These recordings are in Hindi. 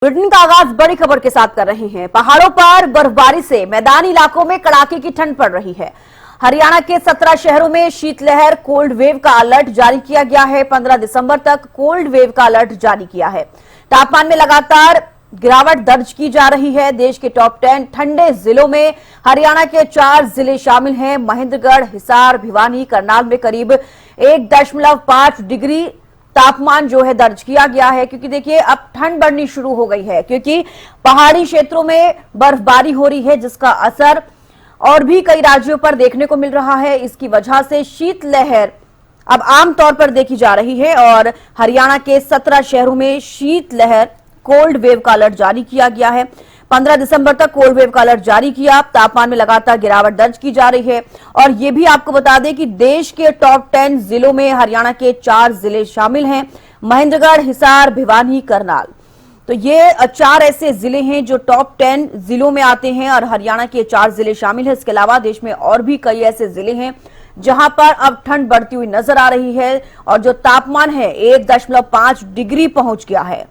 बुलेटिन का आगाज बड़ी खबर के साथ कर रहे हैं। पहाड़ों पर बर्फबारी से मैदानी इलाकों में कड़ाके की ठंड पड़ रही है। हरियाणा के 17 शहरों में शीतलहर कोल्ड वेव का अलर्ट जारी किया गया है। 15 दिसंबर तक कोल्ड वेव का अलर्ट जारी किया है। तापमान में लगातार गिरावट दर्ज की जा रही है। देश के टॉप 10 ठंडे जिलों में हरियाणा के 4 जिले शामिल हैं। महेंद्रगढ़, हिसार, भिवानी, करनाल में करीब 1.5 डिग्री तापमान जो है दर्ज किया गया है, क्योंकि देखिए अब ठंड बढ़नी शुरू हो गई है, क्योंकि पहाड़ी क्षेत्रों में बर्फबारी हो रही है, जिसका असर और भी कई राज्यों पर देखने को मिल रहा है। इसकी वजह से शीतलहर अब आमतौर पर देखी जा रही है और हरियाणा के 17 शहरों में शीतलहर कोल्ड वेव का अलर्ट जारी किया गया है। 15 दिसंबर तक कोल्ड वेव का अलर्ट जारी किया। तापमान में लगातार गिरावट दर्ज की जा रही है। और ये भी आपको बता दें कि देश के टॉप 10 जिलों में हरियाणा के 4 जिले शामिल हैं, महेंद्रगढ़, हिसार, भिवानी, करनाल। तो ये 4 ऐसे जिले हैं जो टॉप 10 जिलों में आते हैं और हरियाणा के 4 जिले शामिल हैं। इसके अलावा देश में और भी कई ऐसे जिले हैं जहां पर अब ठंड बढ़ती हुई नजर आ रही है और जो तापमान है 1.5 डिग्री पहुंच गया है।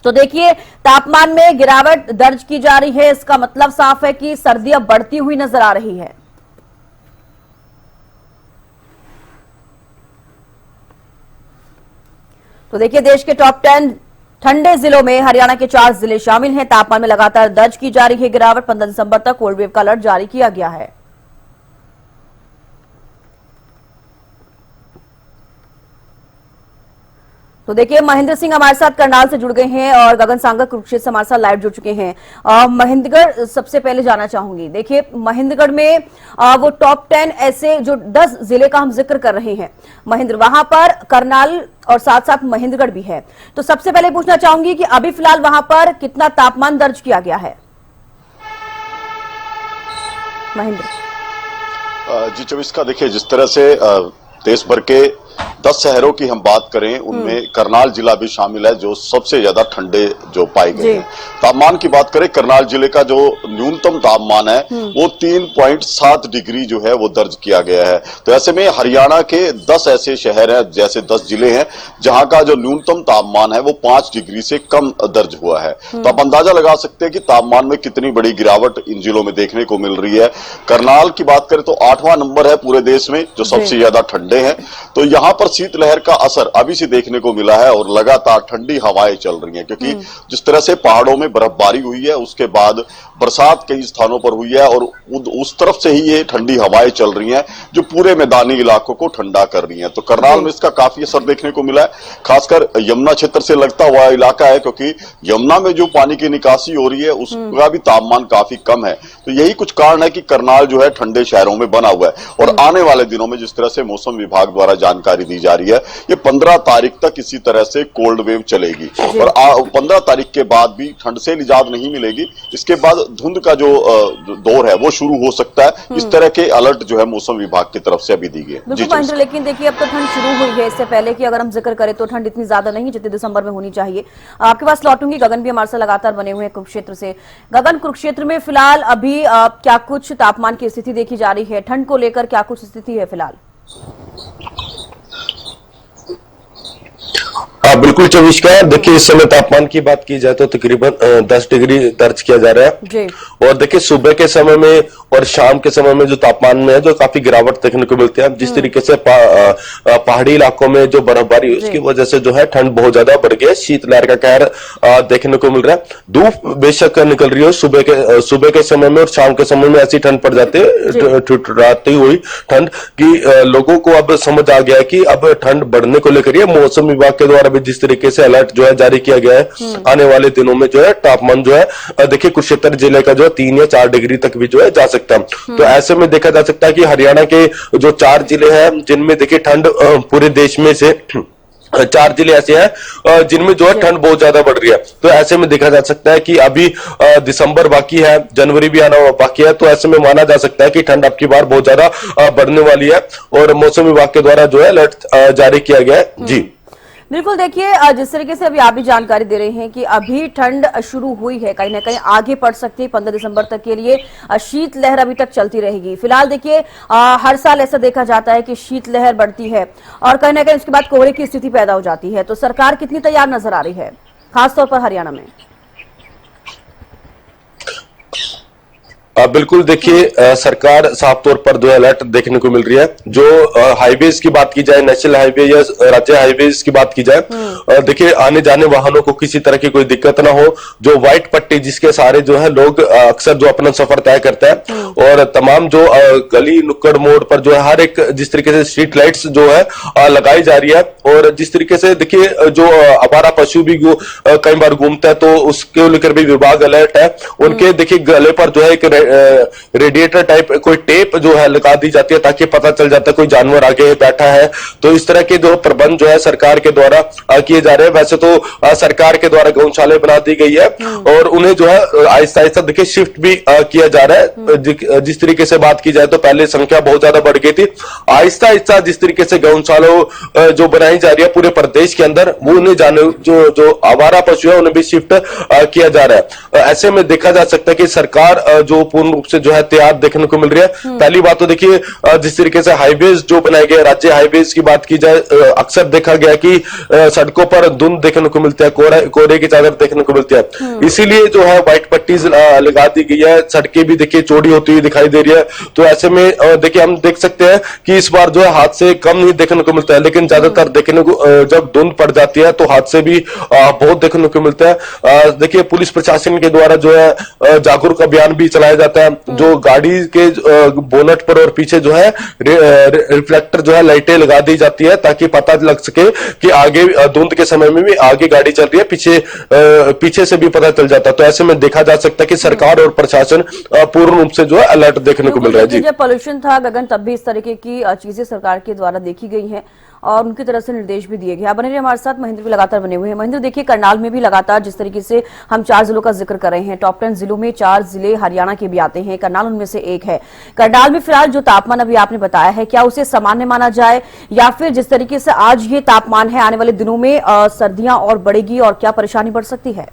तो देखिए तापमान में गिरावट दर्ज की जा रही है। इसका मतलब साफ है कि सर्दी अब बढ़ती हुई नजर आ रही है। तो देखिए देश के टॉप 10 ठंडे जिलों में हरियाणा के 4 जिले शामिल हैं। तापमान में लगातार दर्ज की जा रही है गिरावट। 15 दिसंबर तक कोल्ड वेव का अलर्ट जारी किया गया है। तो देखिए महेंद्र सिंह हमारे साथ करनाल से जुड़ गए हैं और गगन सांगा कुरुक्षेत्र से हमारे साथ लाइव जुड़ चुके हैं। महेंद्रगढ़ सबसे पहले जाना चाहूंगी। देखिए महेंद्रगढ़ में वो टॉप 10 ऐसे जो 10 जिले का हम जिक्र कर रहे हैं, महेंद्र, वहां पर करनाल और साथ साथ महेंद्रगढ़ भी है। तो सबसे पहले पूछना चाहूंगी कि अभी फिलहाल वहां पर कितना तापमान दर्ज किया गया है? महेंद्र जी 24 का देखिए, जिस तरह से देश भर के 10 शहरों की हम बात करें, उनमें करनाल जिला भी शामिल है जो सबसे ज्यादा ठंडे जो पाए गए हैं। तापमान की बात करें, करनाल जिले का जो न्यूनतम तापमान है वो 3.7 डिग्री जो है वो दर्ज किया गया है। तो ऐसे में हरियाणा के 10 ऐसे शहर हैं, जैसे 10 जिले हैं जहां का जो न्यूनतम तापमान है वो 5 डिग्री से कम दर्ज हुआ है। तो आप अंदाजा लगा सकते हैं कि तापमान में कितनी बड़ी गिरावट इन जिलों में देखने को मिल रही है। करनाल की बात करें तो 8वां नंबर है पूरे देश में जो सबसे ज्यादा ठंडे हैं। तो यहाँ पर शीतलहर का असर अभी से देखने को मिला है और लगातार ठंडी हवाएं चल रही हैं, क्योंकि जिस तरह से पहाड़ों में बर्फबारी हुई है उसके बाद बरसात कई स्थानों पर हुई है और उस तरफ से ही ये ठंडी हवाएं चल रही हैं जो पूरे मैदानी इलाकों को ठंडा कर रही हैं। तो करनाल में इसका काफी असर देखने को मिला है। खासकर यमुना क्षेत्र से लगता हुआ इलाका है, क्योंकि यमुना में जो पानी की निकासी हो रही है उसका भी तापमान काफी कम है। तो यही कुछ कारण है कि करनाल जो है ठंडे शहरों में बना हुआ है। और आने वाले दिनों में जिस तरह से मौसम विभाग द्वारा जानकारी दी जा रही है, ये 15 तारीख तक इसी तरह से कोल्ड वेव चलेगी और 15 तारीख के बाद भी ठंड से निजात नहीं मिलेगी। इसके बाद धुंध का जो दौर है वो शुरू हो सकता है। इस तरह के अलर्ट जो है मौसम विभाग की तरफ से अभी दी गई है। जी, लेकिन देखिए अब तो ठंड शुरू हुई है। इससे पहले कि अगर हम जिक्र करें तो ठंड इतनी ज्यादा नहीं जितनी दिसंबर में होनी चाहिए। आपके पास लौटूंगी, गगन भी हमारे साथ लगातार बने हुए हैं कुरुक्षेत्र से। गगन, कुरुक्षेत्र में फिलहाल अभी क्या कुछ तापमान की स्थिति देखी जा रही है? ठंड को लेकर क्या कुछ स्थिति है फिलहाल? हाँ बिल्कुल 24 का। देखिए इस समय तापमान की बात की जाए तो तकरीबन 10 डिग्री दर्ज किया जा रहा है। और देखिए सुबह के समय में और शाम के समय में जो तापमान में है जो काफी गिरावट देखने को मिलती है। जिस तरीके से पहाड़ी इलाकों में जो बर्फबारी हुई उसकी वजह से जो है ठंड बहुत ज्यादा बढ़ गई है। शीतलहर का कहर देखने को मिल रहा है। धूप बेशक निकल रही है सुबह के समय में और शाम के समय में ऐसी ठंड पड़ जाती है, ठुठुराती हुई ठंड की लोगों को अब समझ आ गया है कि अब ठंड बढ़ने को लेकर ये मौसम विभाग के द्वारा भी जिस तरीके से अलर्ट जो है जारी किया गया है। आने वाले दिनों में जो है तापमान जो है देखिए कुरुक्षेत्र जिले का जो है 3 या 4 डिग्री तक भी जो है जा सकता है। तो ऐसे में देखा जा सकता है कि हरियाणा के जो 4 जिले हैं जिनमें देखिए ठंड पूरे देश में से 4 जिले ऐसे हैं जिनमें जो है ठंड बहुत ज्यादा बढ़ रही है। तो ऐसे में देखा जा सकता है कि अभी दिसंबर बाकी है, जनवरी भी आना बाकी है। तो ऐसे में माना जा सकता है कि ठंड अब की बार बहुत ज्यादा बढ़ने वाली है और मौसम विभाग के द्वारा जो है अलर्ट जारी किया गया है। जी बिल्कुल, देखिए जिस तरीके से अभी आप भी जानकारी दे रहे हैं कि अभी ठंड शुरू हुई है, कहीं ना कहीं आगे बढ़ सकती है। 15 दिसंबर तक के लिए शीतलहर अभी तक चलती रहेगी। फिलहाल देखिए हर साल ऐसा देखा जाता है कि शीतलहर बढ़ती है और कहीं ना कहीं उसके बाद कोहरे की स्थिति पैदा हो जाती है। तो सरकार कितनी तैयार नजर आ रही है खासतौर पर हरियाणा में? बिल्कुल देखिए सरकार साफ तौर पर जो अलर्ट देखने को मिल रही है। जो हाईवेज की बात की जाए, नेशनल हाईवे या राज्य हाईवेज की बात की जाए, देखिए आने जाने वाहनों को किसी तरह की कोई दिक्कत ना हो। जो व्हाइट पट्टी जिसके सहारे जो है लोग अक्सर जो अपना सफर तय करते हैं, और तमाम जो गली नुक्कड़ मोड़ पर जो है हर एक जिस तरीके से स्ट्रीट लाइट्स जो है लगाई जा रही है, और जिस तरीके से देखिए जो आवारा पशु भी कई बार घूमता है तो उसके लेकर भी विभाग अलर्ट है। उनके देखिए गले पर जो है एक रेडिएटर टाइप कोई टेप जो है लगा दी जाती है ताकि पता चल जाता है कोई जानवर आगे बैठा है। तो इस तरह के जो प्रबंध जो है सरकार के द्वारा किए जा रहे हैं। वैसे तो सरकार के द्वारा गौशालाएं बना दी गई है और उन्हें जो है आहिस्ता आहिस्ता देखिए शिफ्ट भी किया जा रहा है। जिस तरीके से बात की जाए तो पहले संख्या बहुत ज्यादा बढ़ गई थी, आहिस्ता आहिस्ता जिस तरीके से गौशाला जो बनाई जा रही है पूरे प्रदेश के अंदर, वो उन्हें जाने जो आवारा पशु है उन्हें भी शिफ्ट किया जा रहा है। ऐसे में देखा जा सकता है कि सरकार जो पूर्ण रूप से जो है तैयार देखने को मिल रही है। पहली बात तो देखिए जिस तरीके से हाईवेज जो बनाए गए, राज्य हाईवेज की बात की जाए, अक्सर देखा गया कि सड़कों पर धुंध देखने को मिलती है, कोहरे की चादर देखने को मिलती है। इसीलिए जो है व्हाइट पट्टी लगा दी गई है। सड़कें भी देखिए चौड़ी होती हुई दिखाई दे रही है। तो ऐसे में देखिए हम देख सकते हैं कि इस बार जो है हादसे कम नहीं देखने को मिलता है, लेकिन ज्यादातर देखने को जब धुंध पड़ जाती है तो हादसे भी बहुत देखने को मिलता है। देखिए पुलिस प्रशासन के द्वारा जो है जागरूक अभियान भी चलाया जाता है। जो गाड़ी के बोनट पर और पीछे जो है रिफ्लेक्टर जो है लाइटें लगा दी जाती है ताकि पता लग सके कि आगे धुंध के समय में भी आगे गाड़ी चल रही है, पीछे से भी पता चल जाता है। तो ऐसे में देखा जा सकता है कि सरकार और प्रशासन पूर्ण रूप से जो है अलर्ट देखने को मिल रहा है। जी, जब पॉल्यूशन था गगन तब भी इस तरीके की चीजें सरकार के द्वारा देखी गई हैं और उनकी तरफ से निर्देश भी दिए गए। आप बने रहिए हमारे साथ, महेंद्र भी लगातार बने हुए हैं। महेंद्र देखिए करनाल में भी लगातार जिस तरीके से हम 4 जिलों का जिक्र कर रहे हैं, टॉप 10 जिलों में 4 जिले हरियाणा के भी आते हैं, करनाल उनमें से एक है। करनाल में फिलहाल जो तापमान अभी आपने बताया है, क्या उसे सामान्य माना जाए या फिर जिस तरीके से आज ये तापमान है आने वाले दिनों में सर्दियां और बढ़ेगी और क्या परेशानी बढ़ सकती है?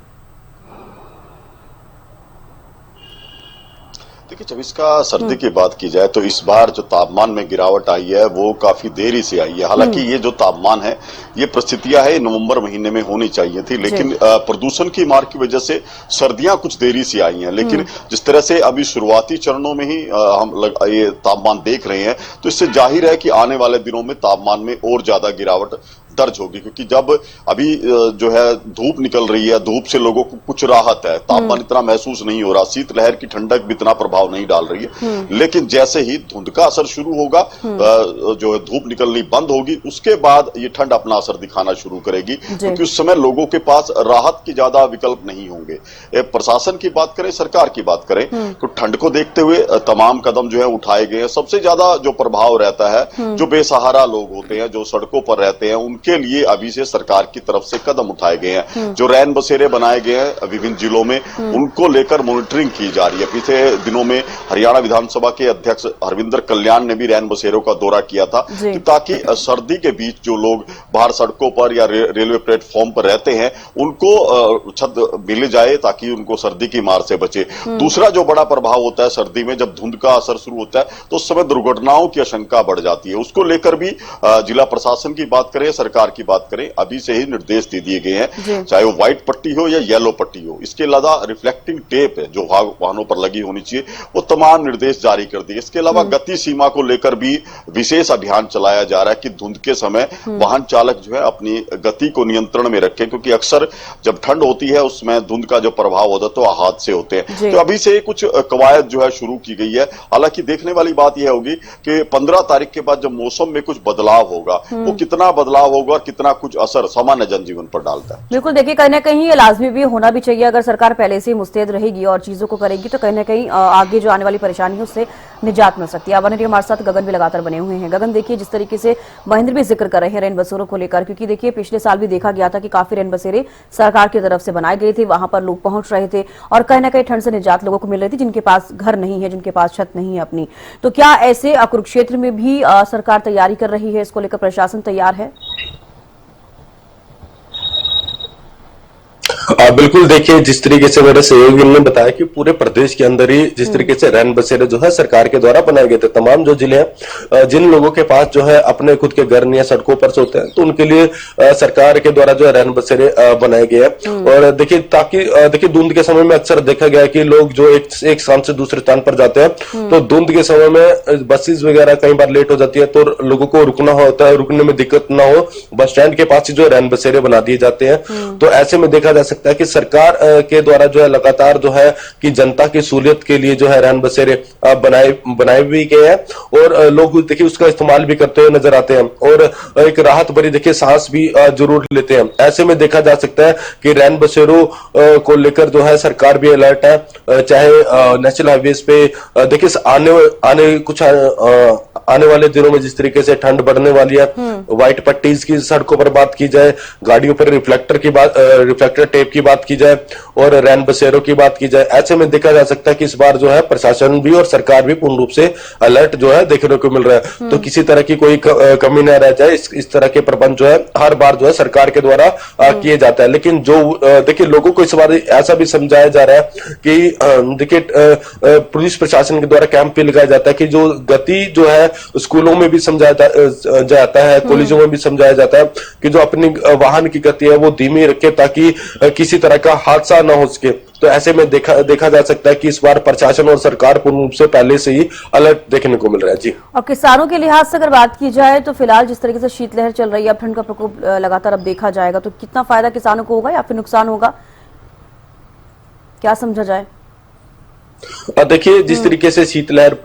देखिए जब इसका सर्दी की बात की जाए तो इस बार जो तापमान में गिरावट आई है वो काफी देरी से आई है। हालांकि ये जो तापमान है, ये परिस्थितियां है नवंबर महीने में होनी चाहिए थी, लेकिन प्रदूषण की मार की वजह से सर्दियां कुछ देरी से आई हैं। लेकिन जिस तरह से अभी शुरुआती चरणों में ही हम ये तापमान देख रहे हैं, तो इससे जाहिर है कि आने वाले दिनों में तापमान में और ज्यादा गिरावट दर्ज होगी। क्योंकि जब अभी जो है धूप निकल रही है, धूप से लोगों को कुछ राहत है, तापमान इतना महसूस नहीं हो रहा, शीतलहर की ठंडक भी इतना प्रभाव नहीं डाल रही है। लेकिन जैसे ही धुंध का असर शुरू होगा, जो है धूप निकलनी बंद होगी, उसके बाद ये ठंड अपना असर दिखाना शुरू करेगी। क्योंकि उस समय लोगों के पास राहत की ज्यादा विकल्प नहीं होंगे। प्रशासन की बात करें, सरकार की बात करें, तो ठंड को देखते हुए तमाम कदम जो है उठाए गए हैं। सबसे ज्यादा जो प्रभाव रहता है, जो बेसहारा लोग होते हैं, जो सड़कों पर रहते हैं, उनके लिए अभी से सरकार की तरफ से कदम उठाए गए हैं। जो रैन बसेरे बनाए गए हैं विभिन्न जिलों में, उनको लेकर मॉनिटरिंग की जा रही है। पिछले दिनों में हरियाणा विधानसभा के अध्यक्ष हरविंदर कल्याण ने भी रैन बसेरों का दौरा किया था कि ताकि सर्दी के बीच जो लोग बाहर सड़कों पर या रेलवे प्लेटफॉर्म पर रहते हैं, उनको छत मिल जाए ताकि उनको सर्दी की मार से बचे। दूसरा जो बड़ा प्रभाव होता है सर्दी में, जब धुंध का असर शुरू होता है तो उस समय दुर्घटनाओं की आशंका बढ़ जाती है। उसको लेकर भी जिला प्रशासन की बात करें, सरकार की बात करें, अभी से ही निर्देश दे दिए गए हैं, चाहे वो व्हाइट पट्टी हो या येलो पट्टी हो। इसके अलावा रिफ्लेक्टिंग टेप है जो वाहनों पर लगी होनी चाहिए, वो तमाम निर्देश जारी कर दिए। इसके अलावा गति सीमा को लेकर भी विशेष अभियान चलाया जा रहा है कि धुंध के समय वाहन चालक जो है अपनी गति को नियंत्रण में रखें, क्योंकि अक्सर जब ठंड होती है उसमें धुंध का जो प्रभाव होता है तो हादसे होते हैं। तो अभी से कुछ कवायद जो है शुरू की गई है। हालांकि देखने वाली बात यह होगी कि 15 तारीख के बाद जब मौसम में कुछ बदलाव होगा, वो कितना बदलाव होगा और कितना कुछ असर सामान्य जनजीवन पर डालता है। बिल्कुल देखिए, कहीं ना कहीं ये लाजमी भी होना भी चाहिए। अगर सरकार पहले से मुस्तैद रहेगी और चीजों को करेगी तो कहीं ना कहीं आगे जो आने वाली परेशानी है उससे निजात मिल सकती है। अब हमारे साथ गगन भी लगातार बने हुए हैं। गगन देखिए, जिस तरीके से महेंद्र भी जिक्र कर रहे हैं रैन बसेरों को लेकर, क्योंकि देखिए पिछले साल भी देखा गया था कि काफी रैन बसेरे सरकार की तरफ से बनाए गए थे, वहां पर लोग पहुंच रहे थे और कहीं ना कहीं ठंड से निजात लोगों को मिल रही थी जिनके पास घर नहीं है, जिनके पास छत नहीं है अपनी। तो क्या ऐसे कुरुक्षेत्र में भी सरकार तैयारी कर रही है, इसको लेकर प्रशासन तैयार है? बिल्कुल, देखिए जिस तरीके से मेरे सहयोगी ने बताया कि पूरे प्रदेश के अंदर ही जिस तरीके से रैन बसेरे जो है सरकार के द्वारा बनाए गए थे, तमाम जो जिले हैं, जिन लोगों के पास जो है अपने खुद के घर या सड़कों पर सोते हैं, तो उनके लिए सरकार के द्वारा जो है रैन बसेरे बनाए गए हैं। और देखिए ताकि देखिए धुंध के समय में अक्सर देखा गया है कि लोग जो एक स्थान से दूसरे स्थान पर जाते हैं, तो धुंध के समय में बसेस वगैरह कई बार लेट हो जाती है, तो लोगों को रुकना होता है, रुकने में दिक्कत ना हो, बस स्टैंड के पास ही जो रैन बसेरे बना दिए जाते हैं। तो ऐसे में देखा जा सकता है कि सरकार के द्वारा जो है लगातार जो है कि जनता की सहूलियत के लिए जो है रैन बसेरे बनाए भी गए हैं, और लोग देखिए उसका इस्तेमाल भी करते हुए नजर आते हैं, और एक राहत भरी देखिए सांस भी जरूर लेते हैं। ऐसे में देखा जा सकता है कि रैन बसेरों को लेकर जो है सरकार भी अलर्ट है, चाहे नेशनल हाईवेज पे देखिए आने वाले दिनों में जिस तरीके से ठंड बढ़ने वाली है, व्हाइट पट्टीज की सड़कों पर बात की जाए, गाड़ियों पर रिफ्लेक्टर टेप की बात की जाए, और रैन बसेरों की बात की जाए, ऐसे में देखा जा सकता है कि इस बार जो है प्रशासन भी और सरकार भी पूर्ण रूप से अलर्ट जो है देखने को मिल रहा है। तो किसी तरह की कोई कमी न रह जाए, इस तरह के प्रबंध जो है हर बार जो है सरकार के द्वारा किए जाता है। लेकिन जो देखिए लोगों को इस बार ऐसा भी समझाया जा रहा है कि देखिए पुलिस प्रशासन के द्वारा कैंप भी लगाया जाता है कि जो गति जो है स्कूलों में भी समझाया जाता है, कॉलेजों में भी समझाया जाता है कि जो अपनी वाहन की गति है वो धीमी रखे, ताकि किसी तरह का हादसा न हो सके। तो ऐसे में देखा जा सकता है कि इस बार प्रशासन और सरकार पूर्ण रूप से पहले से ही अलर्ट देखने को मिल रहा है। जी, और किसानों के लिहाज से अगर बात की जाए तो फिलहाल जिस तरीके से शीतलहर चल रही है, अब ठंड का प्रकोप लगातार अब देखा जाएगा, तो कितना फायदा किसानों को होगा या फिर नुकसान होगा, क्या समझा जाए? देखिए जिस तरीके से शीतलहर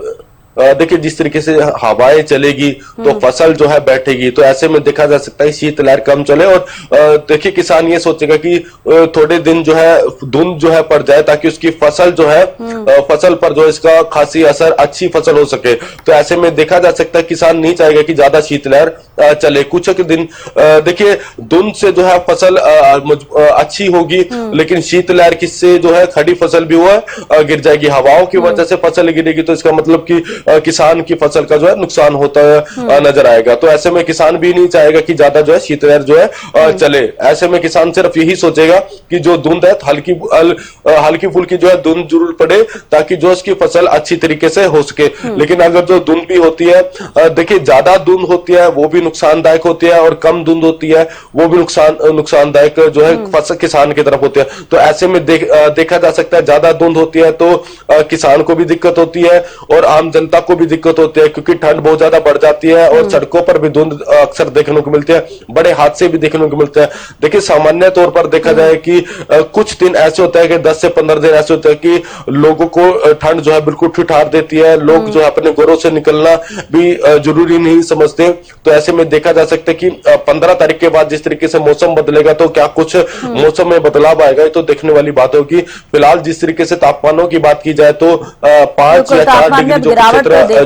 देखिए जिस तरीके से हवाएं चलेगी तो फसल जो है बैठेगी, तो ऐसे में देखा जा सकता है शीतलहर कम चले, और देखिए किसान ये सोचेगा कि थोड़े दिन जो है धुंध जो है पड़ जाए, ताकि उसकी फसल जो है फसल पर जो इसका खासी असर, अच्छी फसल हो सके। तो ऐसे में देखा जा सकता है किसान नहीं चाहेगा कि ज्यादा शीतलहर चले। कुछ दिन देखिए धुंध से जो है फसल अच्छी होगी, लेकिन शीतलहर किससे जो है खड़ी फसल भी हुआ गिर जाएगी, हवाओं की वजह से फसल गिरेगी, तो इसका मतलब कि किसान की फसल का जो है नुकसान होता है नजर आएगा। तो ऐसे में किसान भी नहीं चाहेगा कि ज्यादा जो है शीतलहर जो है चले। ऐसे में किसान सिर्फ यही सोचेगा कि जो धुंध है हल्की फुल्की जो है धुंध जरूर पड़े, ताकि जो इसकी फसल अच्छी तरीके से हो सके। लेकिन अगर जो धुंध भी होती है, देखिए ज्यादा धुंध होती है वो भी नुकसानदायक होती है, और कम धुंध होती है वो भी नुकसानदायक जो है फसल किसान की तरफ होती है। तो ऐसे में देखा जा सकता है ज्यादा धुंध होती है तो किसान को भी दिक्कत होती है और आम जनता को भी दिक्कत होती है, क्योंकि ठंड बहुत ज्यादा बढ़ जाती है और सड़कों पर भी धुंध अक्सर देखने को मिलती है, बड़े हादसे भी देखने को मिलते हैं। देखिए सामान्य तौर पर देखा जाए कि कुछ दिन ऐसे होता है कि 10 से 15 दिन ऐसे होते हैं कि लोगों को ठंड जो है बिल्कुल ठिठुर देती है, लोग जो है अपने घरों से निकलना भी जरूरी नहीं समझते। तो ऐसे में देखा जा सकता है कि 15 तारीख के बाद जिस तरीके से मौसम बदलेगा, तो क्या कुछ मौसम में बदलाव आएगा, ये तो देखने वाली बात होगी। फिलहाल जिस तरीके से तापमानों की बात की जाए तो 5 या 4 डिग्री जो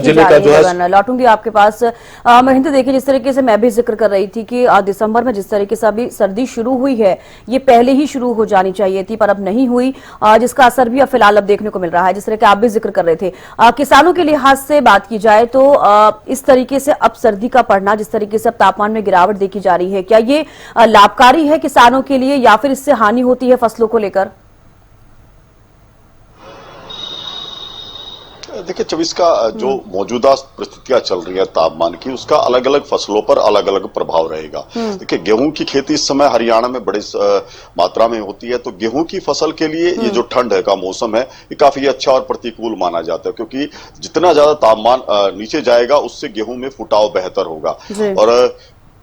जिले का जो है। लौटूंगी आपके पास। महेंद्र, देखिए जिस तरीके से मैं भी जिक्र कर रही थी कि दिसंबर में जिस तरीके से अभी सर्दी शुरू हुई है, ये पहले ही शुरू हो जानी चाहिए थी, पर अब नहीं हुई, जिसका असर भी अब फिलहाल अब देखने को मिल रहा है, जिस तरह के आप भी जिक्र कर रहे थे। किसानों के लिहाज से बात की जाए तो इस तरीके से अब सर्दी का पड़ना, जिस तरीके से अब तापमान में गिरावट देखी जा रही है, क्या ये लाभकारी है किसानों के लिए या फिर इससे हानि होती है फसलों को लेकर? देखिए 24 का जो मौजूदा परिस्थितियां चल रही है तापमान की, उसका अलग अलग फसलों पर अलग अलग प्रभाव रहेगा। देखिए गेहूं की खेती इस समय हरियाणा में बड़ी मात्रा में होती है, तो गेहूं की फसल के लिए ये जो ठंड है का मौसम है, ये काफी अच्छा और प्रतिकूल माना जाता है, क्योंकि जितना ज्यादा तापमान नीचे जाएगा उससे गेहूं में फुटाव बेहतर होगा, और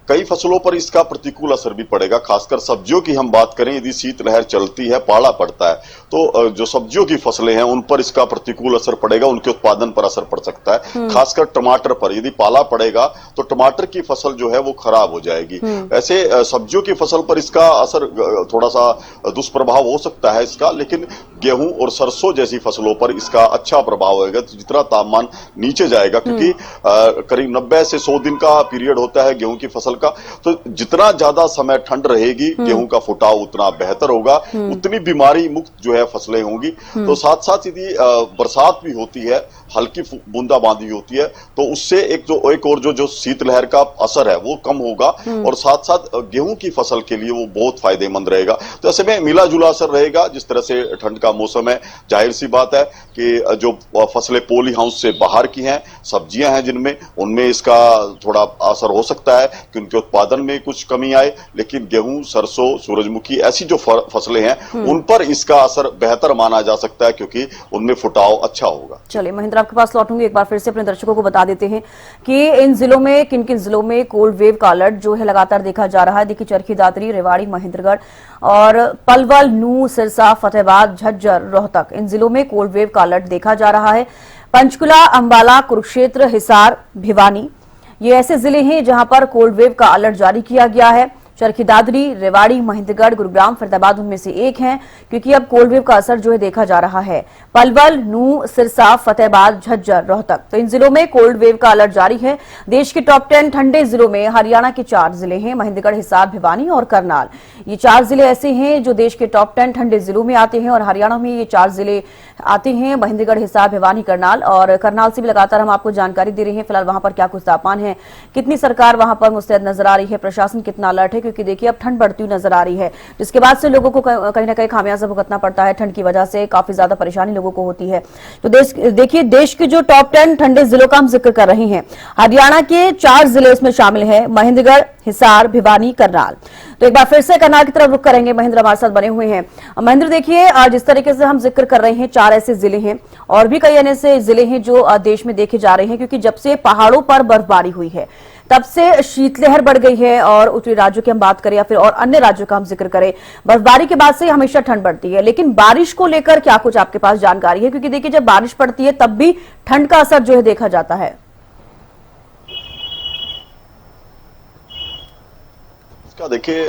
कई फसलों पर इसका प्रतिकूल असर भी पड़ेगा। खासकर सब्जियों की हम बात करें, यदि शीतलहर चलती है, पाला पड़ता है, तो जो सब्जियों की फसलें हैं उन पर इसका प्रतिकूल असर पड़ेगा, उनके उत्पादन पर असर पड़ सकता है। खासकर टमाटर पर यदि पाला पड़ेगा तो टमाटर की फसल जो है वो खराब हो जाएगी। ऐसे सब्जियों की फसल पर इसका असर थोड़ा सा दुष्प्रभाव हो सकता है इसका, लेकिन गेहूं और सरसों जैसी फसलों पर इसका अच्छा प्रभाव होगा। जितना तापमान नीचे जाएगा, क्योंकि करीब 90 से 100 दिन का पीरियड होता है गेहूं की फसल का। तो जितना ज्यादा समय ठंड रहेगी गेहूं का फुटाव उतना बेहतर होगा, उतनी बीमारी मुक्त जो है फसलें होंगी। तो साथ साथ यदि बरसात भी होती है, हल्की बूंदाबांदी होती है, तो उससे एक और जो शीतलहर का असर है वो कम होगा और साथ साथ गेहूं की फसल के लिए वो बहुत फायदेमंद रहेगा। तो ऐसे में मिला जुला असर रहेगा। जिस तरह से ठंड का मौसम है, जाहिर सी बात है कि जो फसलें पॉली हाउस से बाहर की हैं, सब्जियां हैं जिनमें, उनमें इसका थोड़ा असर हो सकता है कि उनके उत्पादन में कुछ कमी आए, लेकिन गेहूं, सरसों, सूरजमुखी ऐसी जो फसलें हैं उन पर इसका असर बेहतर माना जा सकता है क्योंकि उनमें फुटाव अच्छा होगा। चलिए महेंद्र, आपके पास लौटूंगी। एक बार फिर से अपने दर्शकों को बता देते हैं कि इन जिलों में किन किन जिलों में कोल्ड वेव का अलर्ट जो है लगातार देखा जा रहा है। देखिए चरखी दादरी, रेवाड़ी, महेंद्रगढ़ और पलवल, नूंह, सिरसा, फतेहाबाद, झज्जर, रोहतक, इन जिलों में कोल्ड वेव का अलर्ट देखा जा रहा है। पंचकुला, अंबाला, कुरुक्षेत्र, हिसार, भिवानी, ये ऐसे जिले हैं जहां पर कोल्ड वेव का अलर्ट जारी किया गया है। चरखी दादरी, रेवाड़ी, महेंद्रगढ़, गुरुग्राम, फरीदाबाद उनमें से एक हैं क्योंकि अब कोल्ड वेव का असर जो है देखा जा रहा है। पलवल, नूंह, सिरसा, फतेहाबाद, झज्जर, रोहतक, तो इन जिलों में कोल्ड वेव का अलर्ट जारी है। देश के टॉप 10 ठंडे जिलों में हरियाणा के 4 जिले हैं, महेंद्रगढ़, हिसार, भिवानी और करनाल। ये 4 जिले ऐसे हैं जो देश के टॉप 10 ठंडे जिलों में आते हैं और हरियाणा में ये 4 जिले आते हैं, महेंद्रगढ़, हिसार, भिवानी, करनाल। और करनाल से भी लगातार हम आपको जानकारी दे रहे हैं फिलहाल वहां पर क्या कुछ तापमान है, कितनी सरकार वहां पर मुस्तैद नजर आ रही है, प्रशासन कितना अलर्ट है, क्योंकि देखिए अब ठंड बढ़ती हुई नजर आ रही है, जिसके बाद से लोगों को कहीं ना कहीं खामियाजा भुगतना पड़ता है। ठंड की वजह से काफी ज्यादा परेशानी लोगों को होती है। तो देखिए देश के जो टॉप 10 ठंडे जिलों का हम जिक्र कर रहे हैं, हरियाणा के 4 जिले इसमें शामिल है, महेंद्रगढ़, हिसार, भिवानी, करनाल। तो एक बार फिर से करनाल की तरफ रुख करेंगे। महेंद्र हमारे साथ बने हुए हैं। महेंद्र, देखिए जिस तरीके से हम जिक्र कर रहे हैं, 4 ऐसे जिले हैं और भी कई ऐसे जिले हैं जो देश में देखे जा रहे हैं, क्योंकि जब से पहाड़ों पर बर्फबारी हुई है तब से शीतलहर बढ़ गई है। और उत्तरी राज्यों की हम बात करें या फिर और अन्य राज्यों का हम जिक्र करें, बर्फबारी के बाद से हमेशा ठंड बढ़ती है, लेकिन बारिश को लेकर क्या कुछ आपके पास जानकारी है? क्योंकि देखिए जब बारिश पड़ती है तब भी ठंड का असर जो है देखा जाता है। देखिए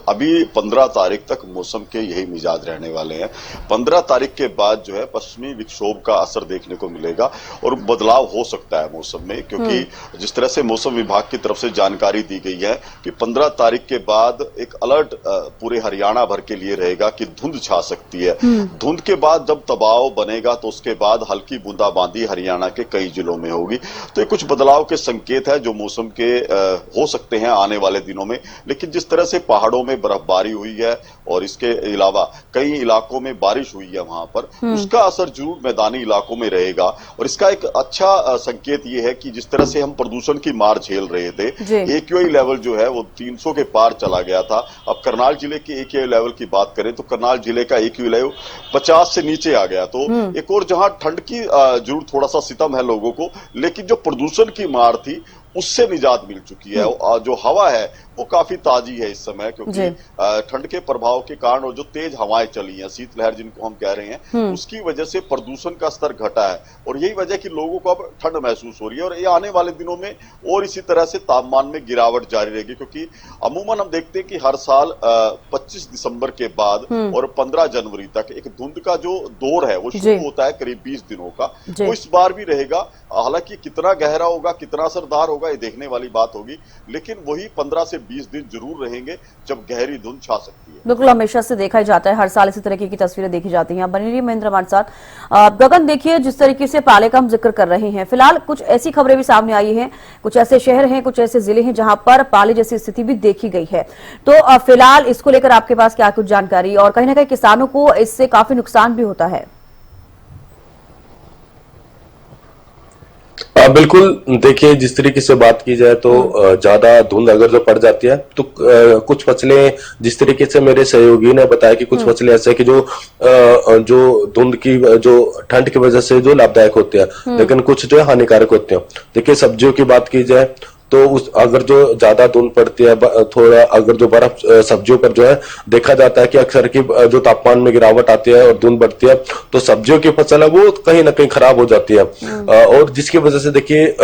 अभी 15 तारीख तक मौसम के यही मिजाज रहने वाले हैं। 15 तारीख के बाद जो है पश्चिमी विक्षोभ का असर देखने को मिलेगा और बदलाव हो सकता है मौसम में, क्योंकि जिस तरह से मौसम विभाग की तरफ से जानकारी दी गई है कि 15 तारीख के बाद एक अलर्ट पूरे हरियाणा भर के लिए रहेगा कि धुंध छा सकती है। धुंध के बाद जब दबाव बनेगा तो उसके बाद हल्की बूंदाबांदी हरियाणा के कई जिलों में होगी। तो ये कुछ बदलाव के संकेत है जो मौसम के हो सकते हैं आने वाले दिनों में। लेकिन जिस तरह से पहाड़ों में बर्फबारी हुई है और इसके अलावा कई इलाकों में बारिश हुई है वहां पर, उसका असर जरूर मैदानी इलाकों में रहेगा। और इसका एक अच्छा संकेत ये है कि जिस तरह से हम प्रदूषण की मार झेल रहे थे, AQI लेवल जो है वो 300 के पार चला गया था। अब करनाल जिले के AQI लेवल की बात करें तो करनाल जिले का AQI लेवल 50 से नीचे आ गया। तो एक और जहां ठंड की जरूर थोड़ा सा सितम है लोगों को, लेकिन जो प्रदूषण की मार थी उससे निजात मिल चुकी है। जो हवा है वो काफी ताजी है इस समय, क्योंकि ठंड के प्रभाव के कारण और जो तेज हवाएं चली हैं, शीतलहर जिनको हम कह रहे हैं, उसकी वजह से प्रदूषण का स्तर घटा है और यही वजह कि लोगों को अब ठंड महसूस हो रही है। और ये आने वाले दिनों में और इसी तरह से तापमान में गिरावट जारी रहेगी, क्योंकि अमूमन हम देखते हैं कि हर साल 25 दिसंबर के बाद और 15 जनवरी तक एक धुंध का जो दौर है वो शुरू होता है करीब 20 दिनों का। वो इस बार भी रहेगा। हालांकि कितना गहरा होगा, कितना असरदार होगा, ये देखने वाली बात होगी, लेकिन वही 15 से 20 दिन जरूर रहेंगे जब गहरी धुंध छा सकती है। बिल्कुल, हमेशा से देखा जाता है, हर साल इसी तरीके की तस्वीरें देखी जाती हैं। बनी रही महेंद्र हमारे साथ। गगन, देखिए जिस तरीके से पाले का हम जिक्र कर रहे हैं, फिलहाल कुछ ऐसी खबरें भी सामने आई हैं, कुछ ऐसे शहर हैं, कुछ ऐसे जिले हैं जहां पर पाले जैसी स्थिति भी देखी गई है। तो फिलहाल इसको लेकर आपके पास क्या कुछ जानकारी, और कहीं ना कहीं किसानों को इससे काफी नुकसान भी होता है? बिल्कुल, देखिए जिस तरीके से बात की जाए तो ज्यादा धुंध अगर जो पड़ जाती है तो कुछ फसलें, जिस तरीके से मेरे सहयोगी ने बताया कि कुछ फसलें ऐसे कि जो धुंध की, जो ठंड की वजह से जो लाभदायक होते हैं, लेकिन कुछ जो है हानिकारक होते हैं। देखिए सब्जियों की बात की जाए तो अगर जो ज्यादा धुंध पड़ती है, थोड़ा अगर जो बर्फ सब्जियों पर जो है देखा जाता है कि अक्सर की जो तापमान में गिरावट आती है और धुंध बढ़ती है तो सब्जियों की फसल है वो कहीं ना कहीं खराब हो जाती है। और जिसकी वजह से देखिए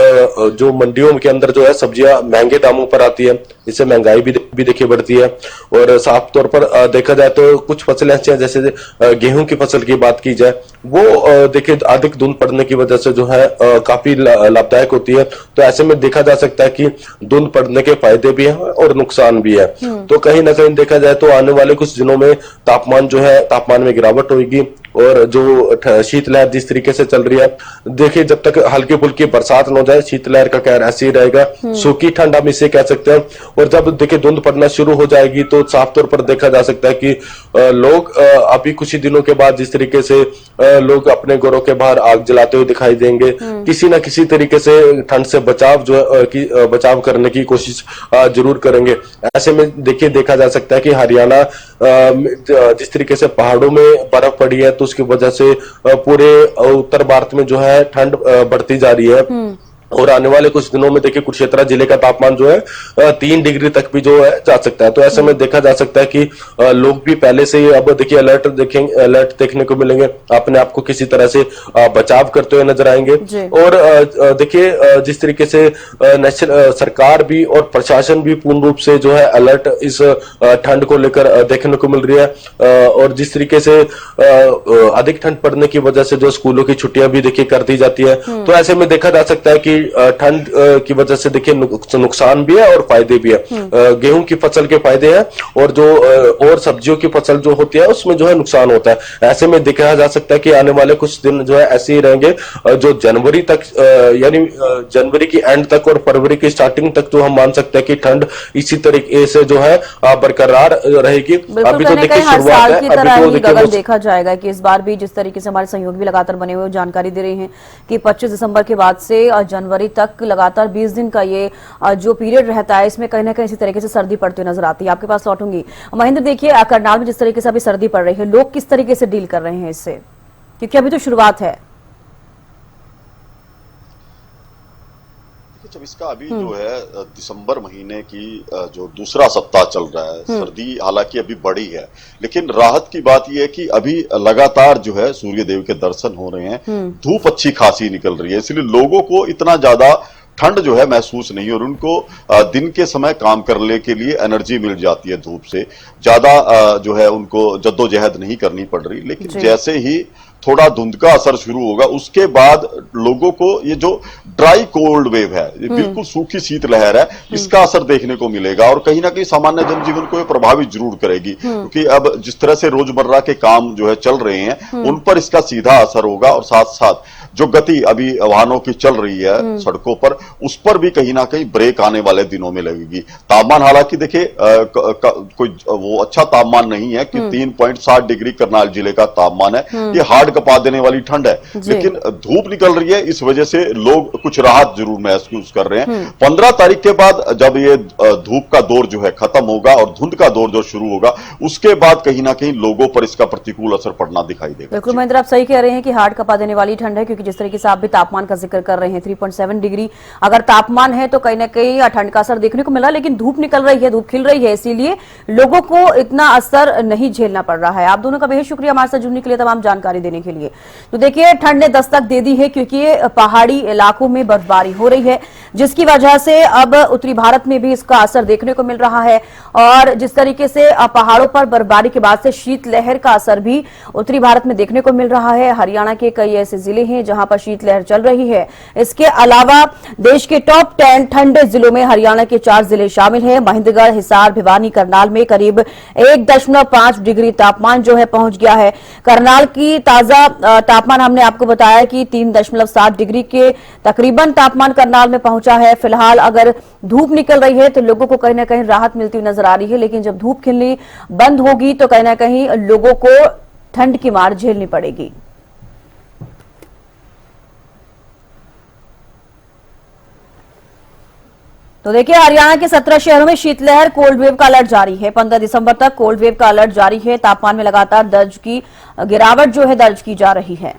जो मंडियों के अंदर जो है सब्जियां महंगे दामों पर आती है, इससे महंगाई भी देखिए बढ़ती है। और साफ तौर पर देखा जाए तो कुछ फसलें ऐसी हैं, जैसे गेहूं की फसल की बात की जाए, वो देखिए अधिक धुंध पड़ने की वजह से जो है काफी लाभदायक होती है। तो ऐसे में देखा जा सकता है कि धुंध पड़ने के फायदे भी हैं और नुकसान भी है। तो कहीं ना कहीं देखा जाए तो आने वाले कुछ दिनों में तापमान में गिरावट होगी और जो शीतलहर जिस तरीके से चल रही है, देखिए जब तक हल्की फुल्की बरसात न हो जाए शीतलहर का कहर ऐसे ही रहेगा। सूखी ठंड हम इसे कह सकते हैं। और जब देखिए धुंध पड़ना शुरू हो जाएगी तो साफ तौर पर देखा जा सकता है कि लोग अभी कुछ ही दिनों के बाद जिस तरीके से लोग अपने घरों के बाहर आग जलाते हुए दिखाई देंगे, किसी न किसी तरीके से ठंड से बचाव करने की कोशिश जरूर करेंगे। ऐसे में देखिए देखा जा सकता है कि हरियाणा जिस तरीके से पहाड़ों में बर्फ पड़ी है तो उसकी वजह से पूरे उत्तर भारत में जो है ठंड बढ़ती जा रही है। और आने वाले कुछ दिनों में देखिए कुरुक्षेत्र जिले का तापमान जो है 3 डिग्री तक भी जो है जा सकता है। तो ऐसे में देखा जा सकता है कि लोग भी पहले से ही अब देखिए अलर्ट देखने को मिलेंगे, अपने आप को किसी तरह से बचाव करते हुए नजर आएंगे। और देखिए जिस तरीके से सरकार भी और प्रशासन भी पूर्ण रूप से जो है अलर्ट इस ठंड को लेकर देखने को मिल रही है। और जिस तरीके से अधिक ठंड पड़ने की वजह से जो स्कूलों की छुट्टियां भी देखिए कर दी जाती है। तो ऐसे में देखा जा सकता है कि ठंड की वजह से देखिए नुकसान भी है और फायदे भी है। गेहूं की फसल के फायदे हैं और जो और सब्जियों की फसल जो होती है उसमें जो है नुकसान होता है। ऐसे में देखा जा सकता है कि आने वाले कुछ दिन जो है ऐसे ही रहेंगे, जो जनवरी तक यानी जनवरी की एंड तक और फरवरी की स्टार्टिंग तक तो हम मान सकते हैं कि ठंड इसी तरीके से जो है बरकरार रहेगी। अभी तो देखिए शुरुआत है, अभी तो देखा जाएगा कि इस बार भी जिस तरीके से हमारे सहयोगी भी लगातार बने हुए जानकारी दे रहे हैं कि 25 दिसंबर के बाद से जनवरी तक लगातार 20 दिन का ये जो पीरियड रहता है इसमें कहीं ना कहीं इसी तरीके से सर्दी पड़ती हुई नजर आती है। आपके पास लौटूंगी। महेंद्र, देखिए करनाल में जिस तरीके से अभी सर्दी पड़ रही है, लोग किस तरीके से डील कर रहे हैं इससे, क्योंकि अभी तो शुरुआत है। जब इसका अभी जो है दिसंबर महीने की जो दूसरा सप्ताह चल रहा है, सर्दी हालांकि अभी बढ़ी है, लेकिन राहत की बात यह है कि अभी लगातार जो है सूर्य देव के दर्शन हो रहे हैं, धूप अच्छी खासी निकल रही है, इसलिए लोगों को इतना ज्यादा ठंड जो है महसूस नहीं, और उनको दिन के समय काम करने के लिए एनर्जी मिल जाती है। धूप से ज्यादा जो है उनको जद्दोजहद नहीं करनी पड़ रही। लेकिन जैसे ही थोड़ा धुंध का असर शुरू होगा उसके बाद लोगों को ये जो ड्राई कोल्ड वेव है, ये बिल्कुल सूखी शीतलहर है, इसका असर देखने को मिलेगा और कहीं ना कहीं सामान्य जनजीवन को ये प्रभावित जरूर करेगी। क्योंकि अब जिस तरह से रोजमर्रा के काम जो है चल रहे हैं उन पर इसका सीधा असर होगा और साथ साथ जो गति अभी वाहनों की चल रही है सड़कों पर, उस पर भी कहीं ना कहीं ब्रेक आने वाले दिनों में लगेगी। तापमान हालांकि देखिए कोई वो अच्छा तापमान नहीं है कि 3.7 डिग्री करनाल जिले का तापमान है, ये हार्ड कपा देने वाली ठंड है, लेकिन धूप निकल रही है, इस वजह से लोग कुछ राहत जरूर महसूस कर रहे हैं। 15 तारीख के बाद जब ये धूप का दौर जो है खत्म होगा और धुंध का दौर जो शुरू होगा, उसके बाद कहीं ना कहीं लोगों पर इसका प्रतिकूल असर पड़ना दिखाई देगा। बिल्कुल महेंद्र, आप सही कह रहे हैं कि हार्ड कपा देने वाली ठंड है, क्योंकि जिस तरीके से आप भी तापमान का जिक्र कर रहे हैं 3.7 डिग्री अगर तापमान है तो कहीं ना कहीं ठंड का असर देखने को मिला, लेकिन धूप निकल रही है, धूप खिल रही है, इसीलिए लोगों को इतना असर नहीं झेलना पड़ रहा है। आप दोनों का बेहद शुक्रिया हमारे साथ जुड़ने के लिए, तमाम जानकारी देने के लिए। तो देखिए ठंड ने दस्तक दे दी है, क्योंकि पहाड़ी इलाकों में बर्फबारी हो रही है, जिसकी वजह से अब उत्तरी भारत में भी इसका असर देखने को मिल रहा है। और जिस तरीके से पहाड़ों पर बर्फबारी के बाद से शीतलहर का असर भी उत्तरी भारत में देखने को मिल रहा है। हरियाणा के कई ऐसे जिले हैं जहां पर शीतलहर चल रही है। इसके अलावा देश के टॉप 10 ठंडे जिलों में हरियाणा के 4 जिले शामिल हैं। महेंद्रगढ़, हिसार, भिवानी, करनाल में करीब 1.5 डिग्री तापमान जो है पहुंच गया है। करनाल की ताजा तापमान हमने आपको बताया कि 3.7 डिग्री के तकरीबन तापमान करनाल में पहुंचा है। फिलहाल अगर धूप निकल रही है तो लोगों को कहीं ना कहीं राहत मिलती हुई नजर आ रही है, लेकिन जब धूप खिलनी बंद होगी तो कहीं ना कहीं लोगों को ठंड की मार झेलनी पड़ेगी। तो देखिए हरियाणा के 17 शहरों में शीतलहर कोल्ड वेव का अलर्ट जारी है। 15 दिसंबर तक कोल्ड वेव का अलर्ट जारी है। तापमान में लगातार गिरावट जो है दर्ज की जा रही है।